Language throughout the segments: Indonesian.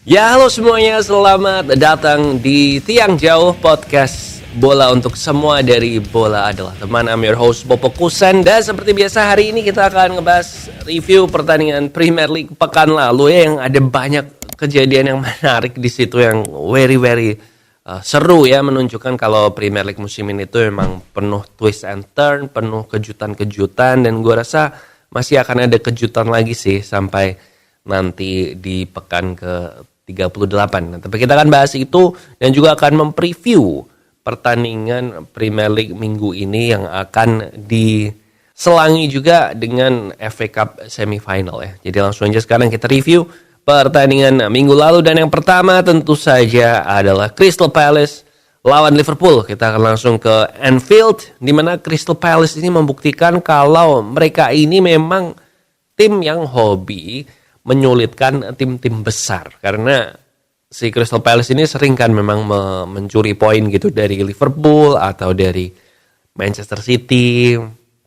Ya, halo semuanya, selamat datang di Tiang Jauh Podcast Bola untuk semua dari Bola Adalah Teman. I'm your host Bopo Kusen. Dan seperti biasa hari ini kita akan ngebahas review pertandingan Premier League pekan lalu ya, yang ada banyak kejadian yang menarik di situ, yang very seru ya, menunjukkan kalau Premier League musim ini tuh memang penuh twist and turn, penuh kejutan-kejutan, dan gue rasa masih akan ada kejutan lagi sih sampai nanti di pekan ke 38. Nah, tapi kita akan bahas itu dan juga akan mempreview pertandingan Premier League minggu ini yang akan diselangi juga dengan FA Cup semifinal ya. Jadi langsung aja sekarang kita review pertandingan minggu lalu, dan yang pertama tentu saja adalah Crystal Palace lawan Liverpool. Kita akan langsung ke Anfield, di mana Crystal Palace ini membuktikan kalau mereka ini memang tim yang hobi menyulitkan tim-tim besar, karena si Crystal Palace ini sering kan memang mencuri poin gitu dari Liverpool atau dari Manchester City.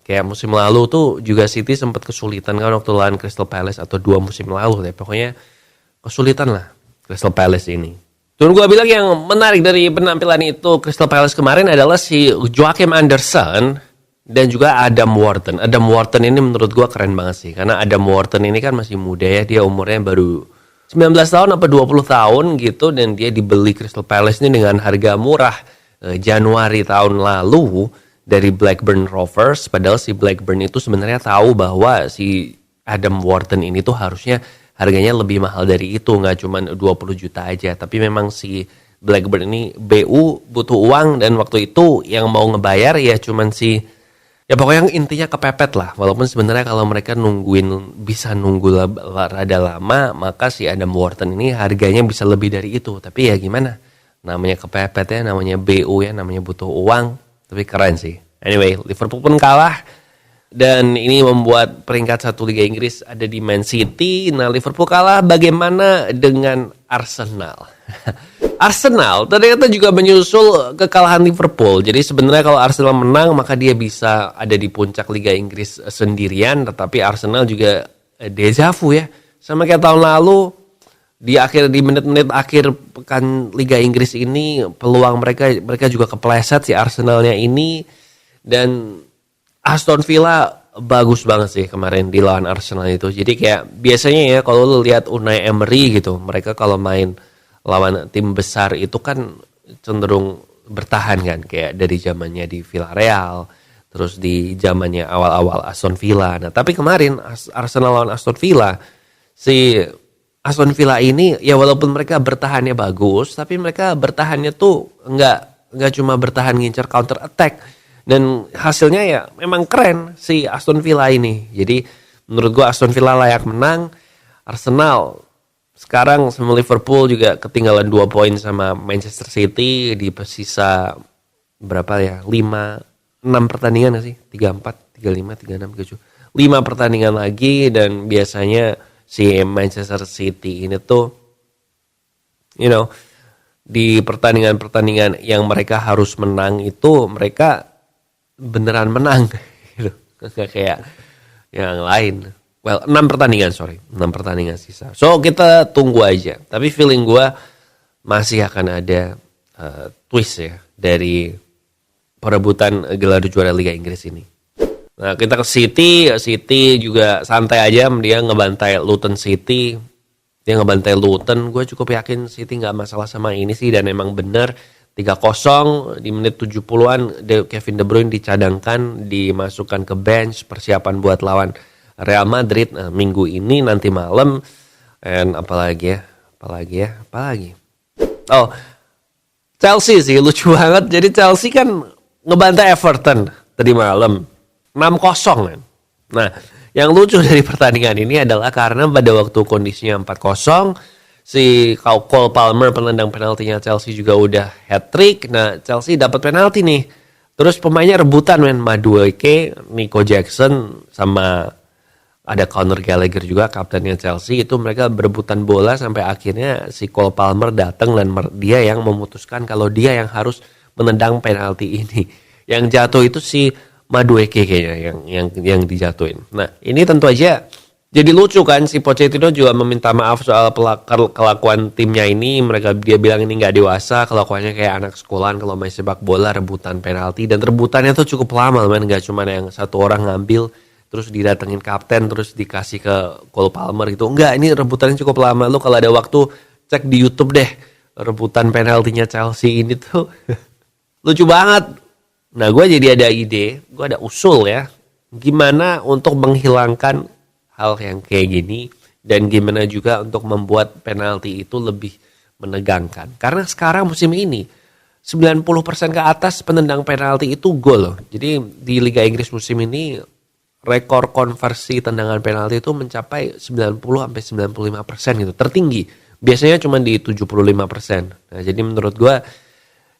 Kayak musim lalu tuh juga City sempat kesulitan kan waktu lawan Crystal Palace, atau 2 musim lalu deh. Pokoknya kesulitan lah Crystal Palace ini. Dan gue bilang yang menarik dari penampilan itu Crystal Palace kemarin adalah si Joachim Andersen dan juga Adam Wharton. Adam Wharton ini menurut gue keren banget sih, karena Adam Wharton ini kan masih muda ya, dia umurnya baru 19 tahun apa 20 tahun gitu, dan dia dibeli Crystal Palace ini dengan harga murah Januari tahun lalu dari Blackburn Rovers. Padahal si Blackburn itu sebenarnya tahu bahwa si Adam Wharton ini tuh harusnya harganya lebih mahal dari itu, nggak cuma 20 juta aja. Tapi memang si Blackburn ini BU butuh uang, dan waktu itu yang mau ngebayar ya cuman si, ya pokoknya intinya kepepet lah. Walaupun sebenarnya kalau mereka bisa nunggu rada lama, maka si Adam Wharton ini harganya bisa lebih dari itu. Tapi ya gimana, namanya kepepet ya, namanya BU ya, namanya butuh uang. Tapi keren sih. Anyway, Liverpool pun kalah, dan ini membuat peringkat 1 Liga Inggris ada di Man City. Nah, Liverpool kalah, bagaimana dengan Arsenal? Arsenal ternyata juga menyusul kekalahan Liverpool. Jadi sebenarnya kalau Arsenal menang, maka dia bisa ada di puncak Liga Inggris sendirian. Tetapi Arsenal juga deja vu ya, sama kayak tahun lalu. Di menit-menit akhir pekan Liga Inggris ini, peluang mereka juga kepleset si Arsenalnya ini. Dan Aston Villa bagus banget sih kemarin di lawan Arsenal itu. Jadi kayak biasanya ya kalau lu lihat Unai Emery gitu, mereka kalau main lawan tim besar itu kan cenderung bertahan kan, kayak dari zamannya di Villarreal, terus di zamannya awal-awal Aston Villa. Nah, tapi kemarin Arsenal lawan Aston Villa, si Aston Villa ini ya walaupun mereka bertahannya bagus, tapi mereka bertahannya tuh nggak cuma bertahan ngincer counter attack, dan hasilnya ya memang keren si Aston Villa ini. Jadi menurut gua Aston Villa layak menang. Arsenal sekarang sama Liverpool juga ketinggalan 2 poin sama Manchester City di sisa berapa ya? 6 pertandingan sih? 34, 35, 36, 37. 5 pertandingan lagi, dan biasanya si Manchester City ini tuh di pertandingan-pertandingan yang mereka harus menang itu mereka beneran menang gitu. Nggak kayak yang lain. Well, 6 pertandingan sisa. So kita tunggu aja. Tapi feeling gue masih akan ada twist ya dari perebutan gelar juara Liga Inggris ini. Nah, kita ke City juga santai aja, dia ngebantai Luton City. Dia ngebantai Luton, gue cukup yakin City nggak masalah sama ini sih, dan emang bener 3-0 di menit 70-an. Kevin De Bruyne dicadangkan, dimasukkan ke bench persiapan buat lawan Real Madrid minggu ini nanti malam. And apalagi. Oh, Chelsea sih lucu banget. Jadi Chelsea kan ngebantai Everton tadi malam 6-0 kan. Nah, yang lucu dari pertandingan ini adalah karena pada waktu kondisinya 4-0, si Cole Palmer, penendang penaltinya Chelsea, juga udah hat-trick. Nah, Chelsea dapat penalti nih. Terus pemainnya rebutan, Madueke, Nico Jackson, sama ada Conor Gallagher juga, kaptennya Chelsea. Itu mereka berebutan bola sampai akhirnya si Cole Palmer datang, dan dia yang memutuskan kalau dia yang harus menendang penalti ini. Yang jatuh itu si Madueke kayaknya yang dijatuhin. Nah, ini tentu aja Jadi lucu kan, si Pochettino juga meminta maaf soal kelakuan timnya ini. Dia bilang ini nggak dewasa, kelakuannya kayak anak sekolahan kalau main sepak bola, rebutan penalti. Dan rebutannya tuh cukup lama, man. Nggak cuma yang satu orang ngambil, terus didatengin kapten, terus dikasih ke Cole Palmer gitu. Enggak, ini rebutannya cukup lama. Lu kalau ada waktu, cek di YouTube deh. Rebutan penaltinya Chelsea ini tuh lucu banget. Nah, gue jadi ada ide, gue ada usul ya. Gimana untuk menghilangkan hal yang kayak gini, dan gimana juga untuk membuat penalti itu lebih menegangkan. Karena sekarang musim ini 90% ke atas penendang penalti itu gol loh. Jadi di Liga Inggris musim ini rekor konversi tendangan penalti itu mencapai 90-95% gitu, tertinggi. Biasanya cuma di 75%. Nah, jadi menurut gue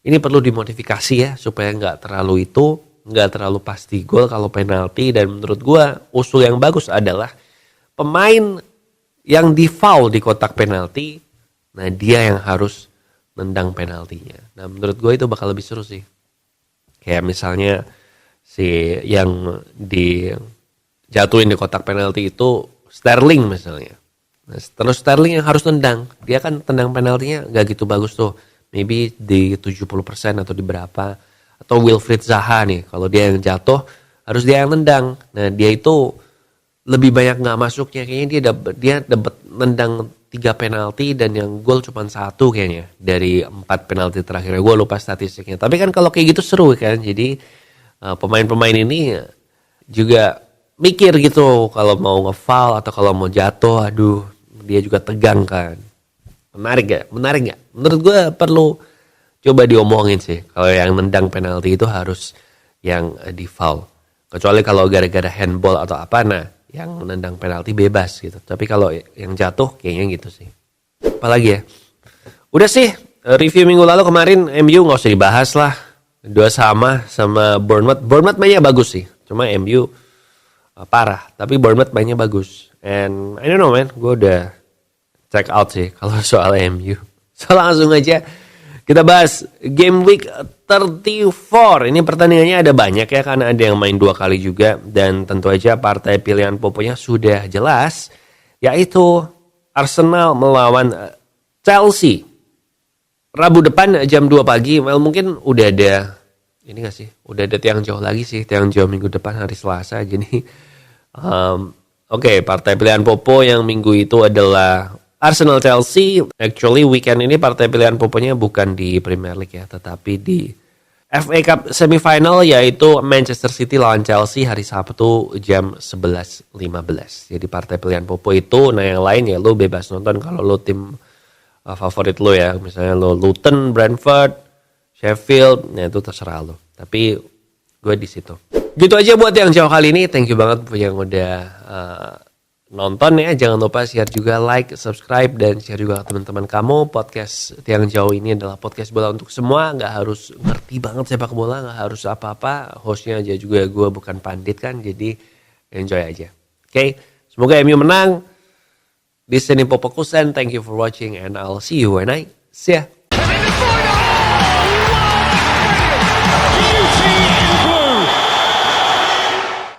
ini perlu dimodifikasi ya supaya nggak terlalu pasti gol kalau penalti. Dan menurut gue usul yang bagus adalah pemain yang di foul di kotak penalti, nah dia yang harus nendang penaltinya. Nah menurut gue itu bakal lebih seru sih. Kayak misalnya si yang dijatuhin di kotak penalti itu Sterling misalnya. Nah, terus Sterling yang harus nendang. Dia kan tendang penaltinya gak gitu bagus tuh. Maybe di 70% atau di berapa. Atau Wilfried Zaha nih. Kalau dia yang jatuh harus dia yang nendang. Nah dia itu lebih banyak nggak masuknya, kayaknya dia dapat nendang 3 penalti dan yang gol cuma 1 kayaknya dari 4 penalti terakhir. Gue lupa statistiknya. Tapi kan kalau kayak gitu seru kan. Jadi pemain-pemain ini juga mikir gitu kalau mau nge-foul atau kalau mau jatuh, aduh dia juga tegang kan. Menarik gak? Menurut gue perlu coba diomongin sih. Kalau yang nendang penalti itu harus yang di foul. Kecuali kalau gara-gara handball atau apa, nah yang menendang penalti bebas gitu. Tapi kalau yang jatuh kayaknya gitu sih. Apalagi ya. Udah sih, review minggu lalu kemarin MU gak usah dibahas lah. 2-2 sama Bournemouth. Bournemouth mainnya bagus sih. Cuma MU parah. Tapi Bournemouth mainnya bagus. And I don't know man, gue udah check out sih kalau soal MU. So langsung aja kita bahas game week 34. Ini pertandingannya ada banyak ya, karena ada yang main 2 kali juga. Dan tentu aja partai pilihan Poponya sudah jelas, yaitu Arsenal melawan Chelsea. Rabu depan jam 2 pagi. Well, mungkin udah ada, ini gak sih? Udah ada tiang jauh lagi sih. Tiang jauh minggu depan hari Selasa. Jadi Oke, partai pilihan Popo yang minggu itu adalah Arsenal Chelsea. Actually weekend ini partai pilihan Poponya bukan di Premier League ya, tetapi di FA Cup semifinal, yaitu Manchester City lawan Chelsea hari Sabtu jam 11.15. Jadi partai pilihan Popo itu, nah yang lain ya lo bebas nonton kalau lo tim favorit lo ya. Misalnya lo Luton, Brentford, Sheffield, nah itu terserah lo. Tapi gue di situ. Gitu aja buat yang jauh kali ini. Thank you banget yang udah nonton ya. Jangan lupa share juga, like, subscribe, dan share juga ke teman-teman kamu. Podcast Tiang Jauh ini adalah podcast bola untuk semua. Gak harus ngerti banget sepak bola, gak harus apa-apa. Hostnya aja juga gue bukan pandit kan. Jadi enjoy aja. Oke, semoga MU menang. This is Popo Kusen. Thank you for watching and I'll see you when I see ya.